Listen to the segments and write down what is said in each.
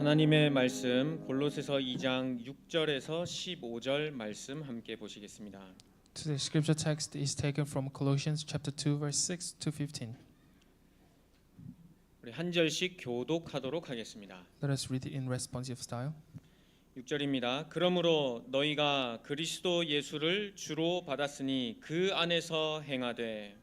하나님의 말씀 골로새서 2장 6절에서 15절 말씀 함께 보시겠습니다. Today's scripture text is taken from Colossians chapter 2 verse 6 to 15. 우리 한 절씩 교독하도록 하겠습니다. Let us read it in responsive style. 6절입니다. 그러므로 너희가 그리스도 예수를 주로 받았으니 그 안에서 행하되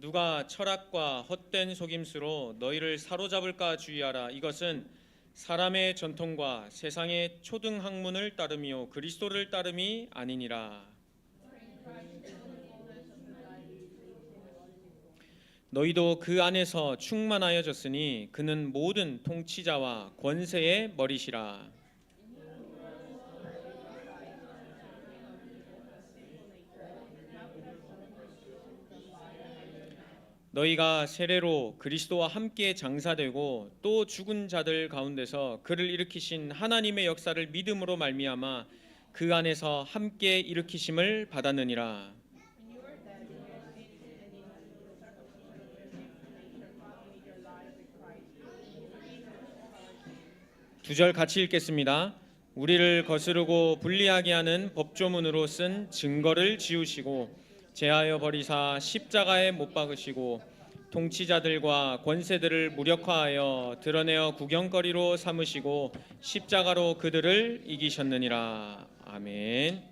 누가 철학과 헛된 속임수로 너희를 사로잡을까 주의하라. 이것은 사람의 전통과 세상의 초등 학문을 따름이요 그리스도를 따름이 아니니라. 너희도 그 안에서 충만하여졌으니 그는 모든 통치자와 권세의 머리시라. 너희가 세례로 그리스도와 함께 장사되고 또 죽은 자들 가운데서 그를 일으키신 하나님의 역사를 믿음으로 말미암아 그 안에서 함께 일으키심을 받았느니라. 두 절 같이 읽겠습니다. 우리를 거스르고 불리하게 하는 법조문으로 쓴 증거를 지우시고 제하여 버리사 십자가에 못 박으시고 통치자들과 권세들을 무력화하여 드러내어 구경거리로 삼으시고 십자가로 그들을 이기셨느니라. 아멘.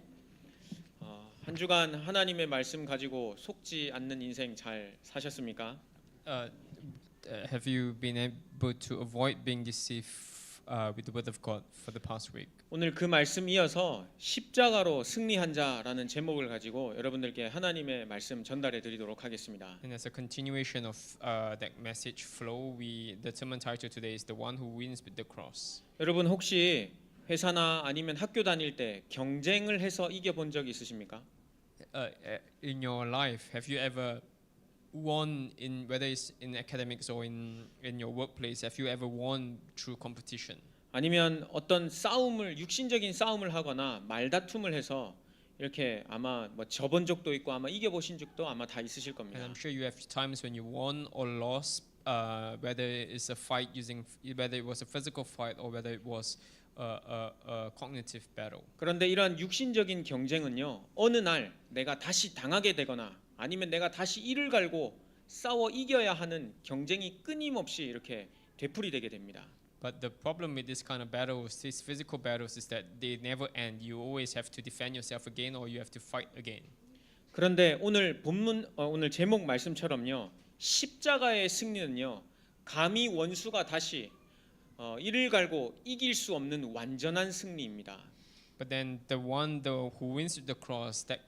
한 주간 하나님의 말씀 가지고 속지 않는 인생 잘 사셨습니까? Have you been able to avoid being deceived with the word of God for the past week? 오늘 그 말씀 이어서 십자가로 승리한 자라는 제목을 가지고 여러분들께 하나님의 말씀 전달해 드리도록 하겠습니다. And as a continuation of that message flow, the sermon title today is The One Who Wins with the Cross. 여러분 혹시 회사나 아니면 학교 다닐 때 경쟁을 해서 이겨본 적 있으십니까? In your life, have you ever won in whether it's in academics or in your workplace? Have you ever won through competition? 아니면 어떤 싸움을 육신적인 싸움을 하거나 말다툼을 해서 이렇게 아마 뭐 져본 적도 있고 아마 이겨보신 적도 아마 다 있으실 And 겁니다. I'm sure you have times when you won or lost, whether it's a fight whether it was a physical fight or whether it was a cognitive battle. 그런데 이러한 육신적인 경쟁은요, 어느 날 내가 다시 당하게 되거나 아니면 내가 다시 이를 갈고 싸워 이겨야 하는 경쟁이 끊임없이 이렇게 되풀이되게 됩니다. But the problem with this kind of battles, these physical battles, is that they never end. You always have to defend yourself again, or you have to fight again. 그런데 오늘 오늘 제목 말씀처럼요, 십자가의 승리는요, 감히 원수가 다시 이를 갈고 이길 수 없는 완전한 승리입니다. But then the one who wins with the cross, that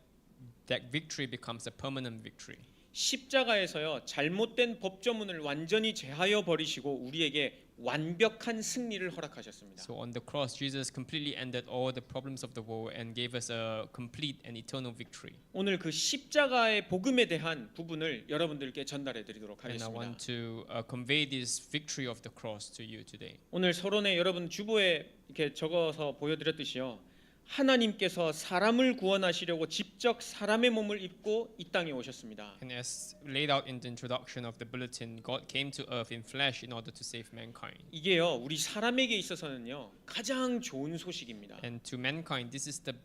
victory becomes a permanent victory. 십자가에서요, 잘못된 법조문을 완전히 제하여 버리시고 우리에게 완벽한 승리를 허락하셨습니다. So on the cross, Jesus completely ended all the problems of the world and gave us a complete and eternal victory. 오늘 그 십자가의 복음에 대한 부분을 여러분들께 전달해 드리도록 And I 하겠습니다. want to convey this victory of the cross to you today. 오늘 서론에 여러분 주보에 이렇게 적어서 보여드렸듯이요, 하나님께서 사람을 구원하시려고 직접 사람의 몸을 입고 이 땅에 오셨습니다. And as laid out in the introduction of the bulletin, God came to earth in flesh in order to save mankind. 이게요, 우리 사람에게 있어서는요, 가장 좋은 소식입니다. And to mankind, this is the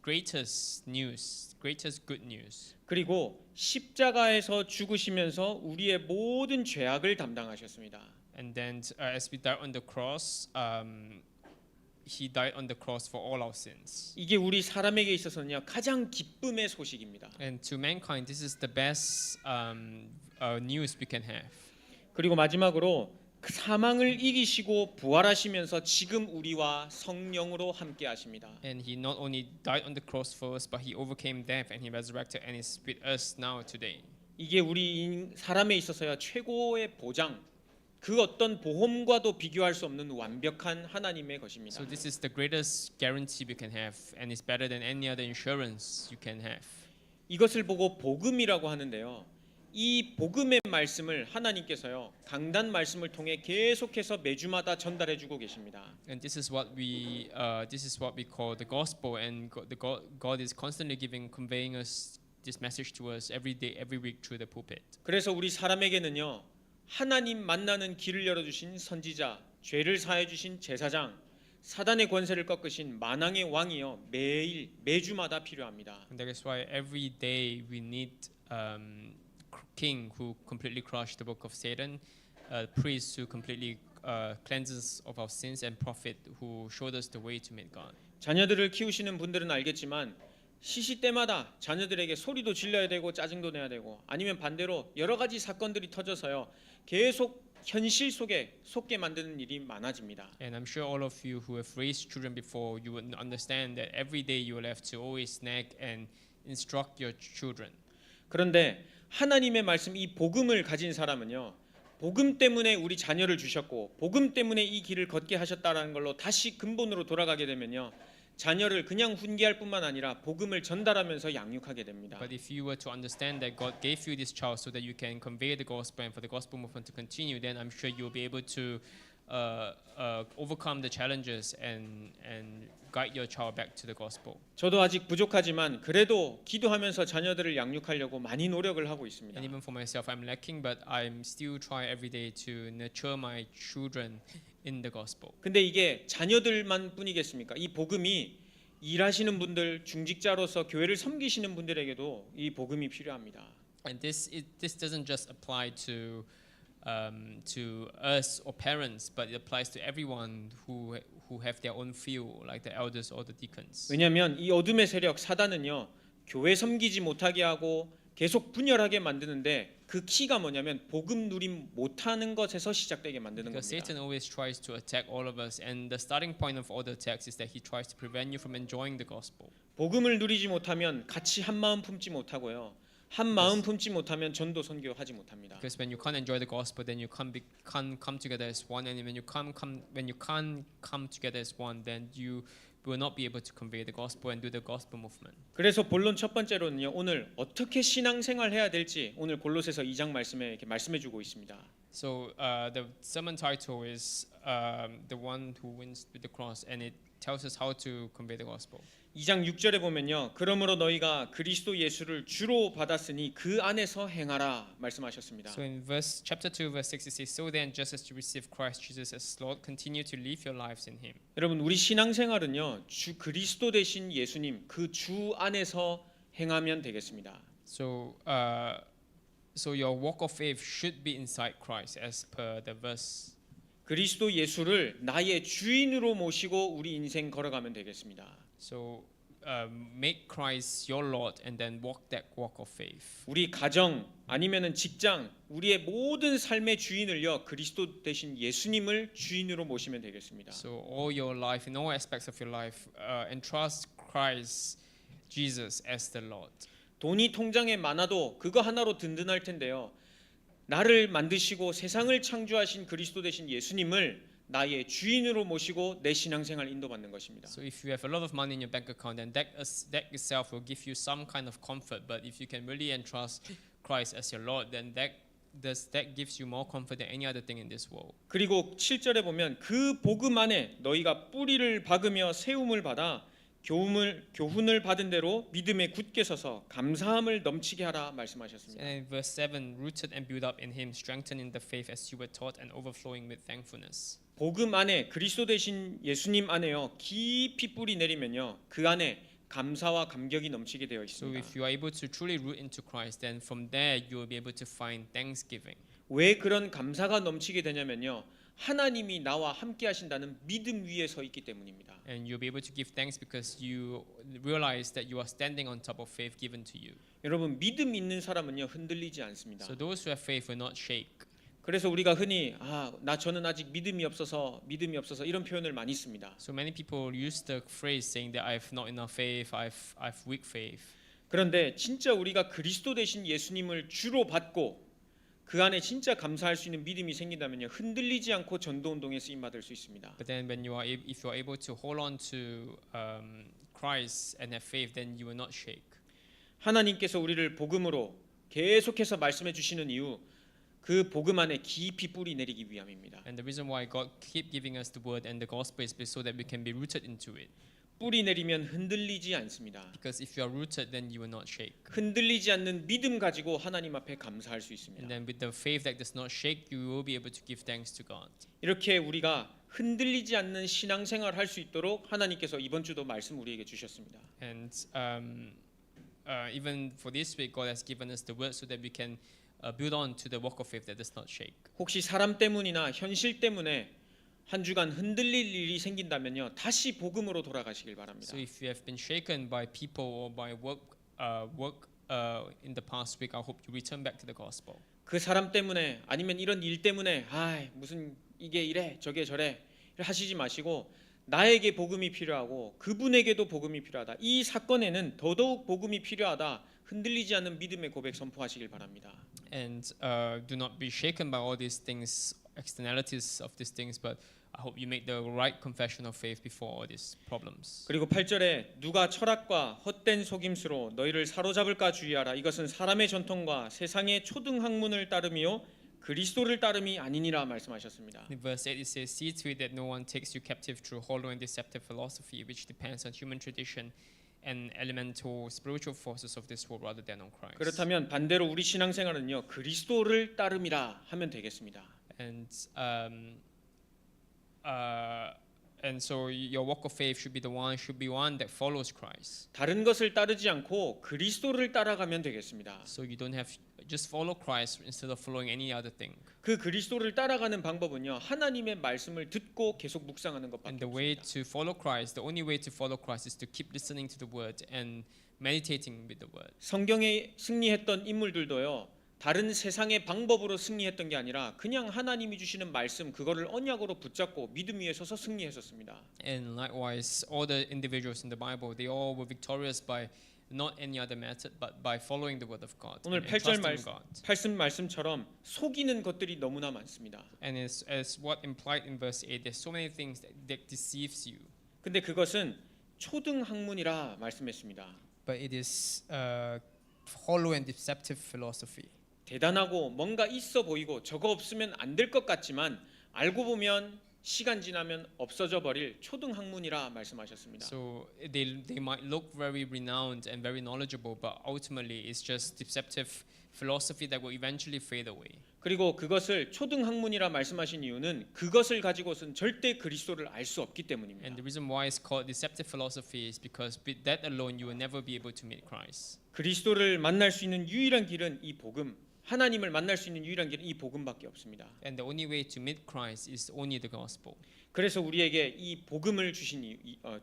greatest news, greatest good news. 그리고 십자가에서 죽으시면서 우리의 모든 죄악을 담당하셨습니다. And then as we died on the cross, He died on the cross for all our sins. 이게 우리 사람에게 있어서는요, 가장 기쁨의 소식입니다. And to mankind, this is the best news we can have. 그리고 마지막으로 그 사망을 이기시고 부활하시면서 지금 우리와 성령으로 함께 하십니다. And He not only died on the cross for us, but He overcame death and He resurrected and is with us now today. 이게 우리 사람에 있어서야 최고의 보장, 그 어떤 보험과도 비교할 수 없는 완벽한 하나님의 것입니다. So this is the greatest guarantee we can have, and it's better than any other insurance you can have. 이것을 보고 복음이라고 하는데요, 이 복음의 말씀을 하나님께서요, 강단 말씀을 통해 계속해서 매주마다 전달해주고 계십니다. And this is what we call the gospel, and God is constantly conveying us this message to us every day, every week through the pulpit. 그래서 우리 사람에게는요, 하나님 만나는 길을 열어주신 선지자, 죄를 사해 주신 제사장, 사단의 권세를 꺾으신 만왕의 왕이요, 매주마다 필요합니다. And that is why every day we need king who completely crushed the book of Satan, priest who completely cleanses of our sins, and prophet who showed us the way to meet God. 자녀들을 키우시는 분들은 알겠지만 시시때마다 자녀들에게 소리도 질러야 되고 짜증도 내야 되고, 아니면 반대로 여러 가지 사건들이 터져서요, 계속 현실 속에 속게 만드는 일이 많아집니다. And I'm sure all of you who have raised children before, you would understand that every day you will have to always nag and instruct your children. 그런데 하나님의 말씀, 이 복음을 가진 사람은요, 복음 때문에 우리 자녀를 주셨고 복음 때문에 이 길을 걷게 하셨다라는 걸로 다시 근본으로 돌아가게 되면요, 자녀를 그냥 훈계할 뿐만 아니라 복음을 전달하면서 양육하게 됩니다. But if you were to understand that God gave you this child so that you can convey the gospel and for the gospel movement to continue, then I'm sure you'll be able to overcome the challenges and guide your child back to the gospel. 저도 아직 부족하지만 그래도 기도하면서 자녀들을 양육하려고 많이 노력을 하고 있습니다. And even for myself, I'm lacking, but I'm still trying every day to nurture my children in the gospel. 근데 이게 자녀들만 뿐이겠습니까? 이 복음이 일하시는 분들, 중직자로서 교회를 섬기시는 분들에게도 이 복음이 필요합니다. And this doesn't just apply to us or parents, but it applies to everyone who have their own field, like the elders or the deacons. 왜냐하면 이 어둠의 세력 사단은요, 교회 섬기지 못하게 하고 계속 분열하게 만드는데, 그 키가 뭐냐면 복음 누림 못하는 것에서 시작되게 만드는 Because 겁니다. Satan always tries to attack all of us, and the starting point of all the attacks is that he tries to prevent you from enjoying the gospel. 복음을 누리지 못하면 같이 한 마음 품지 못하고요, 한 마음 품지 못하면 전도 선교하지 못합니다. Because when you can't enjoy the gospel, then you can't come together as one, and when you can't come together as one, then you will not be able to convey the gospel and do the gospel movement. 그래서 본론 첫 번째로는요, 오늘 어떻게 신앙생활 해야 될지 오늘 골로새서 2장 말씀에 이렇게 말씀해주고 있습니다. So the sermon title is the one who wins with the cross, and it tells us how to convey the gospel. 2장 6절에 보면요, 그러므로 너희가 그리스도 예수를 주로 받았으니 그 안에서 행하라 말씀하셨습니다. So in chapter 2 verse 6 it says, so then just as you receive Christ Jesus as Lord, continue to live your lives in him. 여러분, 우리 신앙생활은요, 주 그리스도 되신 예수님 그 주 안에서 행하면 되겠습니다. So your walk of faith should be inside Christ as per the verse. 그리스도 예수를 나의 주인으로 모시고 우리 인생 걸어가면 되겠습니다. So make Christ your Lord and then walk that walk of faith. 우리 가정 아니면은 직장, 우리의 모든 삶의 주인을요, 그리스도 되신 예수님을 주인으로 모시면 되겠습니다. So all your life, in all aspects of your life, entrust Christ Jesus as the Lord. 돈이 통장에 많아도 그거 하나로 든든할 텐데요, 나를 만드시고 세상을 창조하신 그리스도 되신 예수님을 나의 주인으로 모시고 내 신앙생활 인도받는 것입니다. So if you have a lot of money in your bank account, then that itself will give you some kind of comfort. But if you can really entrust Christ as your Lord, then that gives you more comfort than any other thing in this world. 그리고 7절에 보면 그 복음 안에 너희가 뿌리를 박으며 세움을 받아 교훈을 받은 대로 믿음에 굳게 서서 감사함을 넘치게 하라 말씀하셨습니다. And in verse 7, rooted and built up in Him, strengthened in the faith as you were taught, and overflowing with thankfulness. 복음 안에 그리스도 되신 예수님 안에요, 깊이 뿌리 내리면요, 그 안에 감사와 감격이 넘치게 되어 So 있습니다. if you are able to truly root into Christ, then from there you will be able to find thanksgiving. 왜 그런 감사가 넘치게 되냐면요, 하나님이 나와 함께 하신다는 믿음 위에 서 있기 때문입니다. And you'll be able to give thanks because you realize that you are standing on top of faith given to you. 여러분, 믿음 있는 사람은요, 흔들리지 않습니다. So those who have faith will not shake. 그래서 우리가 흔히 저는 아직 믿음이 없어서 이런 표현을 많이 씁니다. So many people use the phrase saying that I have not enough faith, I've weak faith. 그런데 진짜 우리가 그리스도 되신 예수님을 주로 받고 그 안에 진짜 감사할 수 있는 믿음이 생긴다면요, 흔들리지 않고 전도 운동에 쓰임 받을 수 있습니다. But then when if you are able to hold on to Christ and have faith, then you will not shake. 하나님께서 우리를 복음으로 계속해서 말씀해 주시는 이유, 그 복음 안에 깊이 뿌리 내리기 위함입니다. And the reason why God keep giving us the word and the gospel is so that we can be rooted into it. 뿌리 내리면 흔들리지 않습니다. Because if you are rooted, then you will not shake. 흔들리지 않는 믿음 가지고 하나님 앞에 감사할 수 And 있습니다. then with the faith that does not shake, you will be able to give thanks to God. 이렇게 우리가 흔들리지 않는 신앙생활 할 수 있도록 하나님께서 이번 주도 말씀 우리에게 주셨습니다. And even for this week, God has given us the word so that we can build on to the walk of faith that does not shake. 혹시 사람 때문이나 현실 때문에 한 주간 흔들릴 일이 생긴다면요, 다시 복음으로 돌아가시길 바랍니다. So if you have been shaken by people or by work in the past week, I hope you return back to the gospel. 그 사람 때문에 아니면 이런 일 때문에 무슨 이게 이래 저게 저래 하시지 마시고 나에게 복음이 필요하고 그분에게도 복음이 필요하다. 이 사건에는 더더욱 복음이 필요하다. 흔들리지 않는 믿음의 고백 선포하시길 바랍니다. And do not be shaken by all these things, externalities of these things, but I hope you make the right confession of faith before all these problems. 그리고 8절에 누가 철학과 헛된 속임수로 너희를 사로잡을까 주의하라. 이것은 사람의 전통과 세상의 초등학문을 따름이요 그리스도를 따름이 아니니라 말씀하셨습니다. In verse 8 it says, "See to it that no one takes you captive through hollow and deceptive philosophy, which depends on human tradition and elemental spiritual forces of this world rather than on Christ." 그렇다면 반대로 우리 신앙생활은요 그리스도를 따름이라 하면 되겠습니다. And so your walk of faith should be one that follows Christ. 다른 것을 따르지 않고 그리스도를 따라가면 되겠습니다. So you don't have just follow Christ instead of following any other thing. 그 그리스도를 따라가는 방법은요 하나님의 말씀을 듣고 계속 묵상하는 것밖에 And the way 없습니다. to follow Christ, the only way to follow Christ is to keep listening to the word and meditating with the word. 성경에 승리했던 인물들도요 다른 세상의 방법으로 승리했던 게 아니라 그냥 하나님이 주시는 말씀 그거를 언약으로 붙잡고 믿음 위에 서서 승리했었습니다. And likewise, all the individuals in the Bible, they all were victorious by not any other method, but by following the word of God 오늘 and 8절 trusting God. 말씀처럼 속이는 것들이 너무나 많습니다. And as what implied in verse 8, there's so many things that deceives you. 근데 그것은 초등학문이라 말씀했습니다. But it is hollow and deceptive philosophy. 대단하고 뭔가 있어 보이고 저거 없으면 안 될 것 같지만 알고 보면 시간 지나면 없어져 버릴 초등학문이라 말씀하셨습니다. So they might look very renowned and very knowledgeable, but ultimately it's just deceptive philosophy that will eventually fade away. 그리고 그것을 초등학문이라 말씀하신 이유는 그것을 가지고선 절대 그리스도를 알 수 없기 때문입니다. And the reason why it's called deceptive philosophy is because with that alone you will never be able to meet Christ. 그리스도를 만날 수 있는 유일한 길은 이 복음, 하나님을 만날 수 있는 유일한 길은 이 복음밖에 없습니다. And the only way to meet Christ is only the gospel. 그래서 우리에게 이 복음을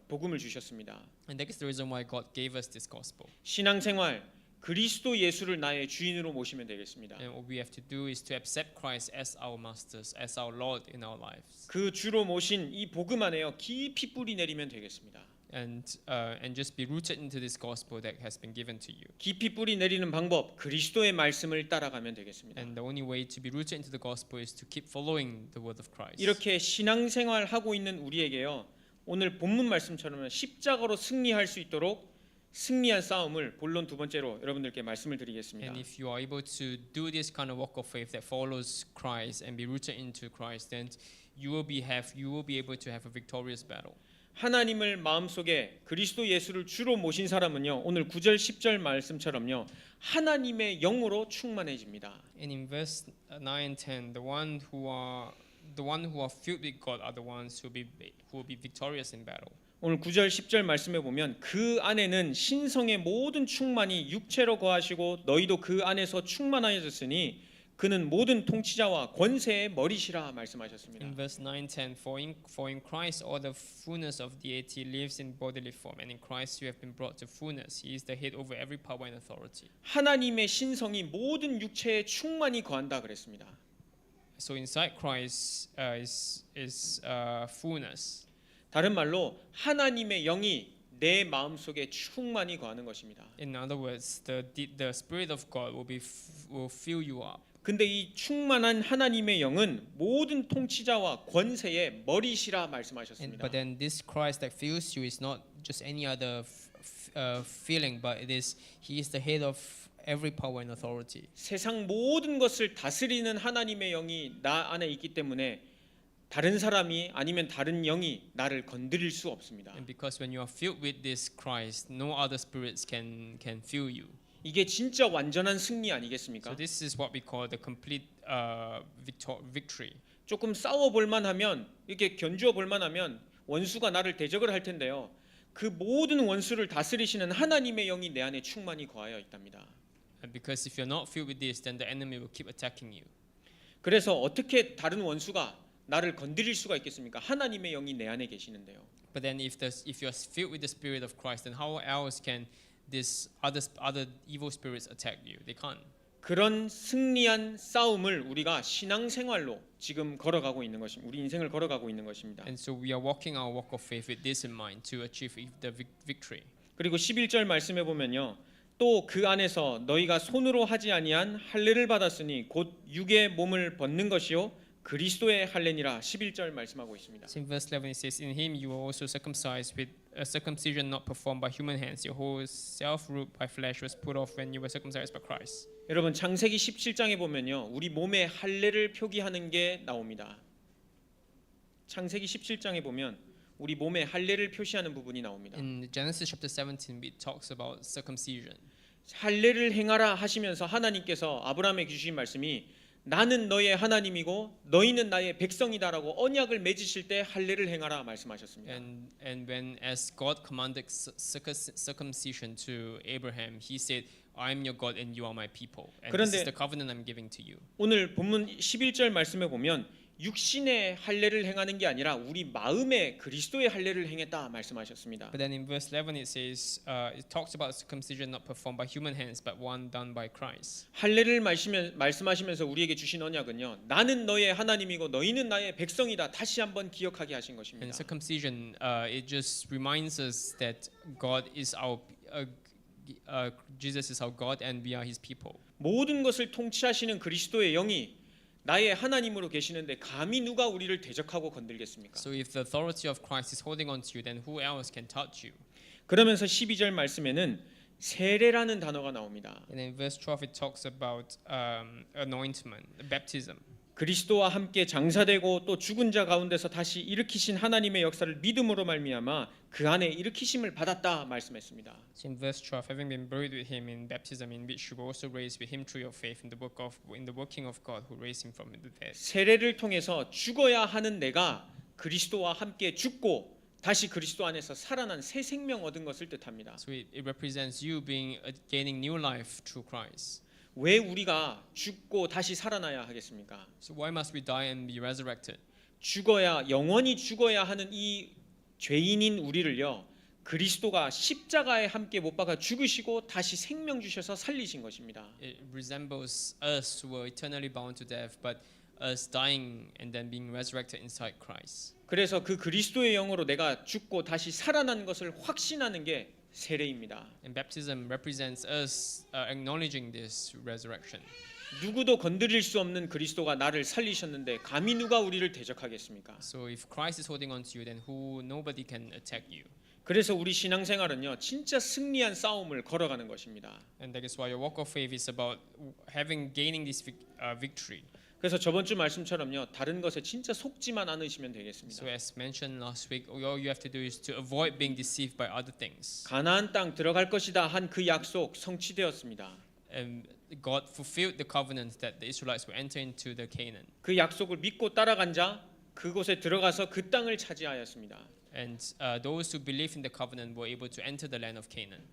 복음을 주셨습니다. And that is the reason why God gave us this gospel. 신앙생활 그리스도 예수를 나의 주인으로 모시면 되겠습니다. And what we have to do is to accept Christ as our masters, as our Lord in our lives. 그 주로 모신 이 복음 안에요 깊이 뿌리 내리면 되겠습니다. And just be rooted into this gospel that has been given to you. 깊이 뿌리 내리는 방법 그리스도의 말씀을 따라가면 되겠습니다. And the only way to be rooted into the gospel is to keep following the word of Christ. 이렇게 신앙생활 하고 있는 우리에게요 오늘 본문 말씀처럼 십자가로 승리할 수 있도록 승리한 싸움을 본론 두 번째로 여러분들께 말씀을 드리겠습니다. And if you are able to do this kind of walk of faith that follows Christ and be rooted into Christ, then you will be able to have a victorious battle. 하나님을 마음속에 그리스도 예수를 주로 모신 사람은요 오늘 9절 10절 말씀처럼요 하나님의 영으로 충만해집니다. And in verse 9 and 10, the one who are filled with God are the ones who will be victorious in battle. 오늘 9절 10절 말씀에 보면 그 안에는 신성의 모든 충만이 육체로 거하시고 너희도 그 안에서 충만하여졌으니 그는 모든 통치자와 권세의 머리시라 말씀하셨습니다. In verse 9-10, for in Christ all the fullness of deity lives in bodily form, and in Christ you have been brought to fullness. He is the head over every power and authority. 하나님의 신성이 모든 육체에 충만히 거한다 그랬습니다. So inside Christ is fullness. 다른 말로 하나님의 영이 내 마음속에 충만히 거하는 것입니다. In other words, the Spirit of God will fill you up. 근데 이 충만한 하나님의 영은 모든 통치자와 권세의 머리시라 말씀하셨습니다. But then this Christ that fills you is not just any other feeling, but He is the head of every power and authority. 세상 모든 것을 다스리는 하나님의 영이 나 안에 있기 때문에 다른 사람이 아니면 다른 영이 나를 건드릴 수 없습니다. And because when you are filled with this Christ, no other spirits can fill you. 이게 진짜 완전한 승리 So 아니겠습니까? this is what we call the complete victory. 조금 싸워볼 만하면 이렇게 견주어 볼 만하면 원수가 나를 대적을 할 텐데요. 그 모든 원수를 다스리시는 하나님의 영이 내 안에 충만히 거하여 있답니다. And because if you're not filled with this, then the enemy will keep attacking you. 그래서 어떻게 다른 원수가 나를 건드릴 수가 있겠습니까? 하나님의 영이 내 안에 계시는데요. But then if you're filled with the Spirit of Christ, then how else can this other evil spirits attack you? They can't. 그런 승리한 싸움을 우리가 신앙생활로 지금 걸어가고 있는 것입니다. 우리 인생을 걸어가고 있는 것입니다. And so we are walking our walk of faith with this in mind to achieve the victory. 그리고 11절 말씀해 보면요. 또 그 안에서 너희가 손으로 하지 아니한 할례를 받았으니 곧 육의 몸을 벗는 것이요 그리스도의 할례니라. 11절 말씀하고 있습니다. So in verse 11 it says, "In him you were also circumcised with a circumcision not performed by human hands. Your whole self-ruled by flesh was put off when you were circumcised by Christ." 여러분 창세기 17장에 보면요. 우리 몸의 할례를 표기하는 게 나옵니다. 창세기 17장에 보면 우리 몸의 할례를 표시하는 부분이 나옵니다. In Genesis chapter 17 it talks about circumcision. 할례를 행하라 하시면서 하나님께서 아브라함에게 주신 말씀이 나는 너의 하나님이고 너희는 나의 백성이다라고 언약을 맺으실 때 할례를 행하라 말씀하셨습니다. And when as God commanded circumcision to Abraham, he said, "I am your God and you are my people." And this is the covenant I'm giving to you. 오늘 본문 11절 말씀에 보면 육신의 할례를 행하는 게 아니라 우리 마음의 그리스도의 할례를 행했다 말씀하셨습니다. But then in verse 11 it says, it talks about circumcision not performed by human hands, but one done by Christ. 할례를 말씀하시면서 우리에게 주신 언약은요. 나는 너의 하나님이고 너희는 나의 백성이다. 다시 한번 기억하게 하신 것입니다. And circumcision, it just reminds us that God is our Jesus is our God and we are His people. 모든 것을 통치하시는 그리스도의 영이 나의 하나님으로 계시는데 감히 누가 우리를 대적하고 건들겠습니까? So if the authority of Christ is holding on to you, then who else can touch you? 그러면서 12절 말씀에는 세례라는 단어가 나옵니다. And in verse 12 it talks about anointment, baptism. 그리스도와 함께 장사되고 또 죽은 자 가운데서 다시 일으키신 하나님의 역사를 믿음으로 말미암아 그 안에 일으키심을 받았다 말씀했습니다. So in verse 12, having been buried with him in baptism, in which you were also raised with him through your faith in the working of God who raised him from the dead. 세례를 통해서 죽어야 하는 내가 그리스도와 함께 죽고 다시 그리스도 안에서 살아난 새 생명 얻은 것을 뜻합니다. So it represents you gaining new life through Christ. 왜 우리가 죽고 다시 살아나야 하겠습니까? So why must we die and be resurrected? 죽어야 영원히 죽어야 하는 이 죄인인 우리를요. 그리스도가 십자가에 함께 못 박아 죽으시고 다시 생명 주셔서 살리신 것입니다. It resembles us who were eternally bound to death, but us dying and then being resurrected inside Christ. 그래서 그 그리스도의 영으로 내가 죽고 다시 살아난 것을 확신하는 게 세례입니다. And baptism represents us acknowledging this resurrection. 누구도 건드릴 수 없는 그리스도가 나를 살리셨는데 감히 누가 우리를 대적하겠습니까? So if Christ is holding on to you, then nobody can attack you. 그래서 우리 신앙생활은요 진짜 승리한 싸움을 걸어가는 것입니다. And that is why your walk of faith is about gaining this victory. 그래서 저번 주 말씀처럼요 다른 것에 진짜 속지만 않으시면 되겠습니다. So as mentioned last week, all you have to do is to avoid being deceived by other things. 가나안 땅 들어갈 것이다 한 그 약속 성취되었습니다. And God fulfilled the covenant that the Israelites would enter into the Canaan. 그 약속을 믿고 따라간 자 그곳에 들어가서 그 땅을 차지하였습니다. And those who believe in the covenant were able to enter the land of Canaan.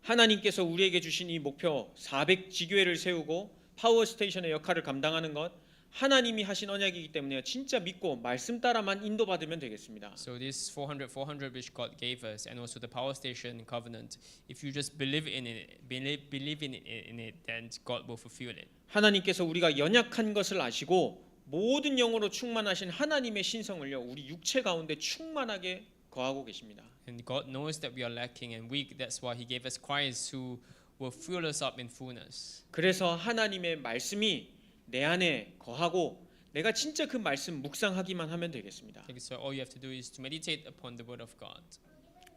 하나님께서 우리에게 주신 이 목표 400지교회를 세우고 파워 스테이션의 역할을 감당하는 것 하나님이 하신 언약이기 때문에 진짜 믿고 말씀 따라만 인도받으면 되겠습니다. So this 400 which God gave us, and also the power station covenant, if you just believe in it, then God will fulfill it. 하나님께서 우리가 연약한 것을 아시고 모든 영으로 충만하신 하나님의 신성을요 우리 육체 가운데 충만하게 거하고 계십니다. And God knows that we are lacking and weak. That's why He gave us Christ who will fill us up in fullness. 그래서 하나님의 말씀이 내 안에 거하고 내가 진짜 그 말씀 묵상하기만 하면 되겠습니다. So all you have to do is to meditate upon the word of God.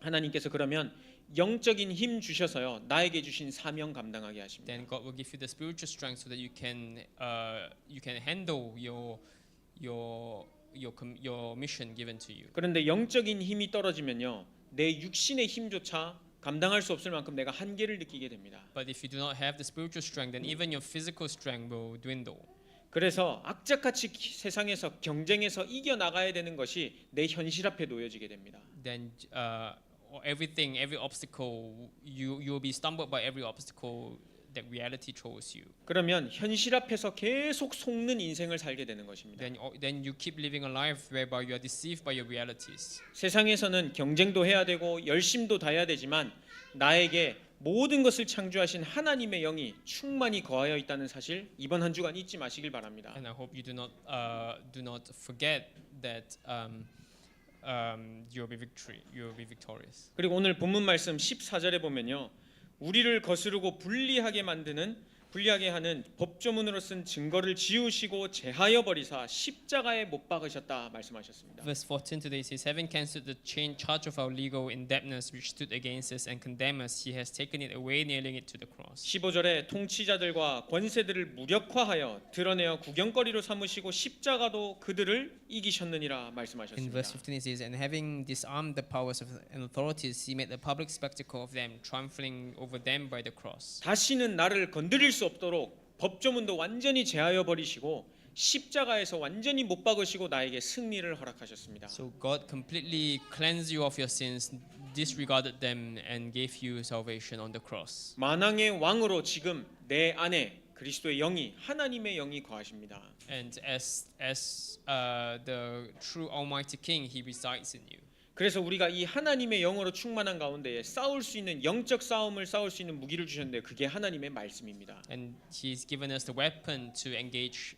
하나님께서 그러면 영적인 힘 주셔서요 나에게 주신 사명 감당하게 하십니다. Then God will give you the spiritual strength so that you can handle your your mission given to you. 그런데 영적인 힘이 떨어지면요, 내 육신의 힘조차 감당할 수 없을 만큼 내가 한계를 느끼게 됩니다. But if you do not have the spiritual strength, then even your physical strength will dwindle. 그래서 악착같이 세상에서 경쟁해서 이겨 나가야 되는 것이 내 현실 앞에 놓여지게 됩니다. Then everything, every obstacle, you will be stumbled by every obstacle that reality throws you. 그러면 현실 앞에서 계속 속는 인생을 살게 되는 것입니다. Then you keep living a life whereby you are deceived by your realities. 세상에서는 경쟁도 해야 되고 열심도 다해야 되지만 나에게 모든 것을 창조하신 하나님의 영이 충만히 거하여 있다는 사실 이번 한 주간 잊지 마시길 바랍니다. And I hope you do not forget that you'll be victorious. 그리고 오늘 본문 말씀 14절에 보면요, 우리를 거스르고 불리하게 하는 법조문으로 쓴 증거를 지우시고 제하여 버리사 십자가에 못 박으셨다 말씀하셨습니다. Verse 14 today says, having cancelled the chain charge of our legal indebtedness which stood against us and condemned us, he has taken it away, nailing it to the cross. 15절에 통치자들과 권세들을 무력화하여 드러내어 구경거리로 삼으시고 십자가도 그들을 이기셨느니라 In 말씀하셨습니다. verse 15 it says, and having disarmed the powers and authorities, he made a public spectacle of them, triumphing over them by the cross. 다시는 나를 건드릴 수 없도록 법조문도 완전히 제하여 버리시고 십자가에서 완전히 못 박으시고 나에게 승리를 허락하셨습니다. So God completely cleansed you of your sins, disregarded them, and gave you salvation on the cross. 만왕의 왕으로 지금 내 안에 그리스도의 영이 하나님의 영이 거하십니다. And as the true Almighty King, He resides in you. 그래서 우리가 이 하나님의 영으로 충만한 가운데에 싸울 수 있는 영적 싸움을 싸울 수 있는 무기를 주셨는데 그게 하나님의 말씀입니다. And He's given us the weapon to engage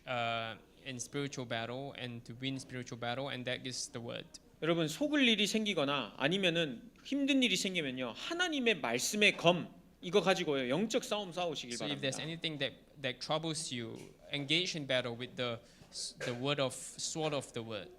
in spiritual battle and to win spiritual battle, and that is the word. 여러분 속을 일이 생기거나 아니면은 힘든 일이 생기면요 하나님의 말씀의 검 이거 가지고요 영적 싸움 싸우시길 So if 바랍니다. there's anything that troubles you, engage in battle with the sword of the word.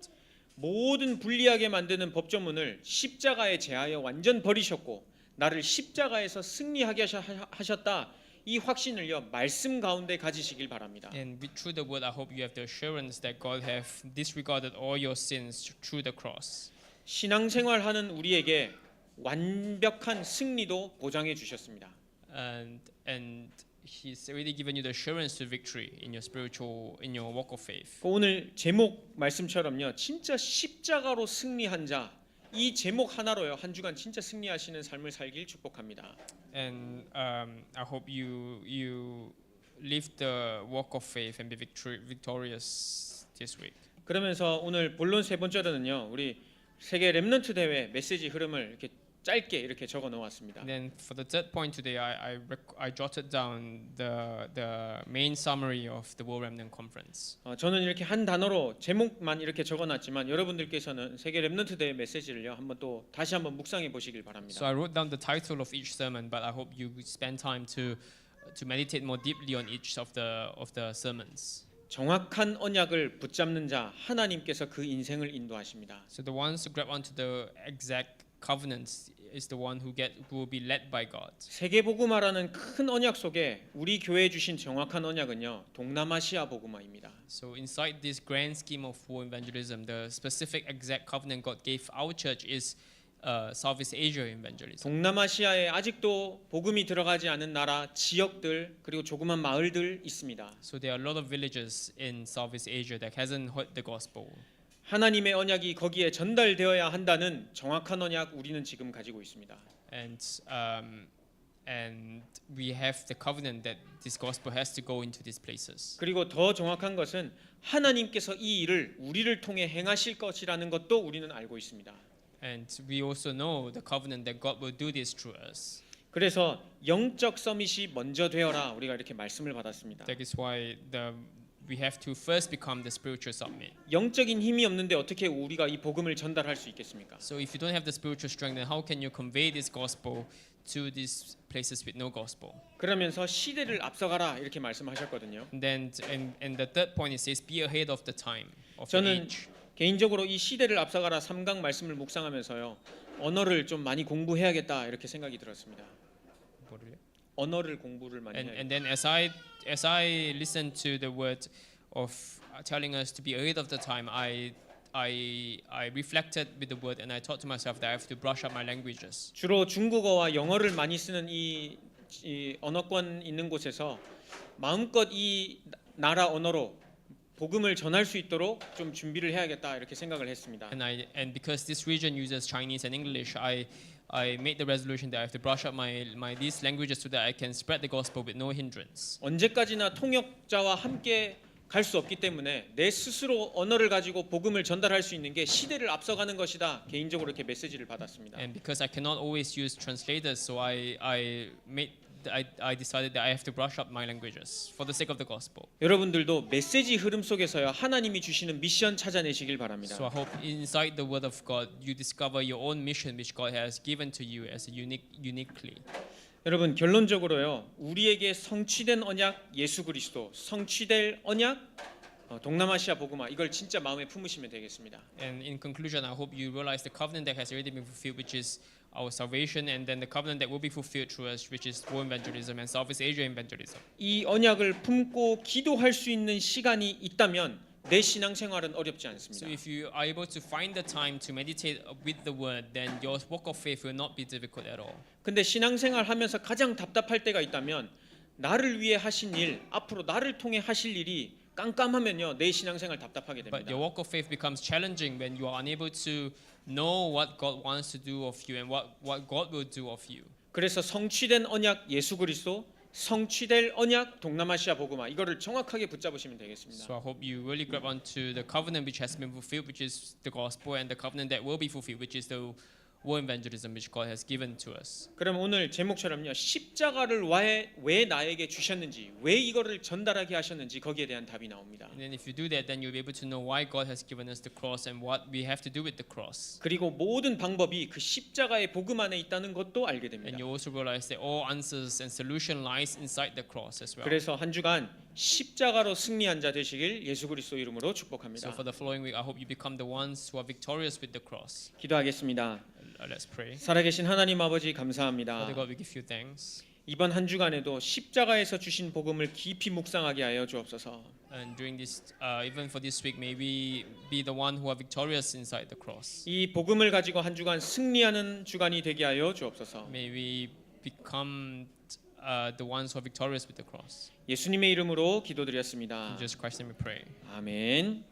모든 불리하게 만드는 법조문을 십자가에 제하여 완전 버리셨고 나를 십자가에서 승리하게 하셨다. 이 확신을요 말씀 가운데 가지시길 바랍니다. And through the word, I hope you have the assurance that God have disregarded all your sins through the cross. 신앙생활하는 우리에게 완벽한 승리도 보장해 주셨습니다. And He's already given you the assurance to victory in your walk of faith. 오늘 제목 말씀처럼요 진짜 십자가로 승리한 자 이 제목 하나로요 한 주간 진짜 승리하시는 삶을 살길 축복합니다. And I hope you live the walk of faith and be victorious this week. 그러면서 오늘 본론 세 번째로는요 우리 세계 렘넌트 대회 메시지 흐름을 이렇게 짧게 이렇게 적어 놓았습니다. Then for the third point today, I jotted down the main summary of the World Remnant Conference. 저는 이렇게 한 단어로 제목만 이렇게 적어놨지만 여러분들께서는 세계 렘넌트 대회 메시지를요 한번 또 다시 한번 묵상해 보시길 바랍니다. So I wrote down the title of each sermon, but I hope you spend time to meditate more deeply on each of the sermons. 정확한 언약을 붙잡는 자 하나님께서 그 인생을 인도하십니다. So the ones who grab onto the exact covenants is the one who will be led by God. 세계 복음화라는 큰 언약 속에 우리 교회에 주신 정확한 언약은요 동남아시아 복음화입니다. So inside this grand scheme of world evangelism, the specific exact covenant God gave our church is Southeast Asia evangelism. 동남아시아에 아직도 복음이 들어가지 않은 나라, 지역들 그리고 조그만 마을들 있습니다. So there are a lot of villages in Southeast Asia that hasn't heard the gospel. 하나님의 언약이 거기에 전달되어야 한다는 정확한 언약 우리는 지금 가지고 있습니다. And we have the covenant that this gospel has to go into these places. 그리고 더 정확한 것은 하나님께서 이 일을 우리를 통해 행하실 것이라는 것도 우리는 알고 있습니다. And we also know the covenant that God will do this through us. 그래서 영적 서밋이 먼저 되어라 우리가 이렇게 말씀을 받았습니다. That is why we have to first become the spiritual summit. 영적인 힘이 없는데 어떻게 우리가 이 복음을 전달할 수 있겠습니까? So if you don't have the spiritual strength, then how can you convey this gospel to these places with no gospel? 그러면서 시대를 앞서가라 이렇게 말씀하셨거든요. And then and the third point it says be ahead of the time of the 저는 age. 개인적으로 이 시대를 앞서가라 3강 말씀을 묵상하면서요. 언어를 좀 많이 공부해야겠다 이렇게 생각이 들었습니다. 뭐를요? 언어를 공부를 많이 해야겠다. And then as I listen to the word of telling us to be ahead of the time, I I reflected with the word and I thought to myself that I have to brush up my languages. 주로 중국어와 영어를 많이 쓰는 이 언어권 있는 곳에서 마음껏 이 나라 언어로 복음을 전할 수 있도록 좀 준비를 해야겠다 이렇게 생각을 했습니다. And because this region uses Chinese and English, I made the resolution that I have to brush up my these languages so that I can spread the gospel with no hindrance. 언제까지나 통역자와 함께 갈 수 없기 때문에 내 스스로 언어를 가지고 복음을 전달할 수 있는 게 시대를 앞서가는 것이다. 개인적으로 이렇게 메시지를 받았습니다. And because I cannot always use translators, so I decided that I have to brush up my languages for the sake of the gospel. 여러분들도 메시지 흐름 속에서요 하나님이 주시는 미션 찾아내시길 바랍니다. So I hope inside the Word of God you discover your own mission which God has given to you as a uniquely. 여러분 결론적으로요 우리에게 성취된 언약 예수 그리스도 성취될 언약 동남아시아 복음화 이걸 진짜 마음에 품으시면 되겠습니다. And in conclusion, I hope you realize the covenant that has already been fulfilled, which is our salvation, and then the covenant that will be fulfilled through us, which is world evangelism and Southeast Asia evangelism. 이 언약을 품고 기도할 수 있는 시간이 있다면 내 신앙생활은 어렵지 So 않습니다. if you are able to find the time to meditate with the Word, then your walk of faith will not be difficult at all. 근데 신앙생활 하면서 가장 답답할 때가 있다면 나를 위해 하신 일, 앞으로 나를 통해 하실 일이 깜깜하면요 내 신앙생활 답답하게 But 됩니다. your walk of faith becomes challenging when you are unable to know what God wants to do of you and what God will do of you. 그래서 성취된 언약 예수 그리스도, 성취될 언약 동남아시아 복음화 이거를 정확하게 붙잡으시면 되겠습니다. So I hope you really grab onto the covenant which has been fulfilled, which is the gospel, and the covenant that will be fulfilled, which is the world evangelism which God has given to us. 그럼 오늘 제목처럼요 십자가를 왜 나에게 주셨는지 왜 이거를 전달하게 하셨는지 거기에 대한 답이 나옵니다. And then if you do that, then you'll be able to know why God has given us the cross and what we have to do with the cross. 그리고 모든 방법이 그 십자가의 복음 안에 있다는 것도 알게 됩니다. And you also realize that all answers and solution lies inside the cross as well. 그래서 한 주간 십자가로 승리한 자 되시길 예수 그리스도 이름으로 축복합니다. So for the following week, I hope you become the ones who are victorious with the cross. 기도하겠습니다. Let's pray. 살아계신 하나님 아버지 Father 감사합니다. God, we give you thanks. 이번 한 주간에도 십자가에서 주신 복음을 깊이 묵상하게 하여 주옵소서. And during this, even for this week, may we be the one who are victorious inside the cross. 이 복음을 가지고 한 주간 승리하는 주간이 되게 하여 주옵소서. May we become the ones who are victorious with the cross. 예수님의 이름으로 기도드렸습니다. In Jesus Christ's name we pray. 아멘.